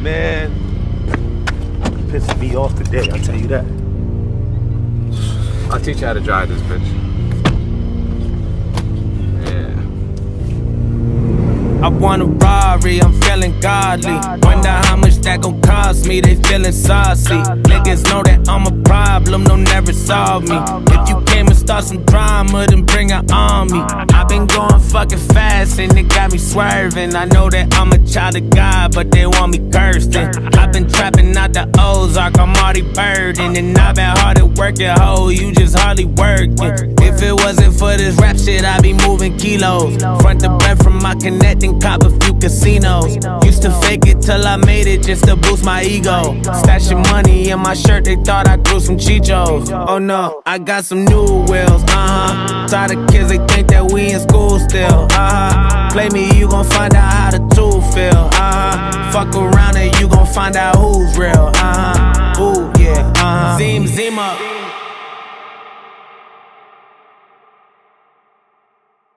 Man, pissing me off today, I'll tell you that. I'll teach you how to drive this bitch. I want a Rari, I'm feeling godly. Wonder how much that gon' cost me, they feeling saucy. Niggas know that I'm a problem, they'll never solve me. If you came and start some drama, then bring an army. I been going fucking fast and it got me swerving. I know that I'm a child of God, but they want me cursed. I been trapping out the Ozark, I'm already burdened. And I been hard at work at hoe, you just hardly working. If it wasn't for this rap shit, I'd be moving kilos. Front to back from my connecting, cop a few casinos. Used to fake it till I made it just to boost my ego. Stashing money in my shirt, they thought I grew some chichos. Oh no, I got some new wheels, Tired of kids, they think that we in school still, Play me, you gon' find out how the two feel, Fuck around and you gon' find out who's real, Ooh, yeah, Zim Zimma.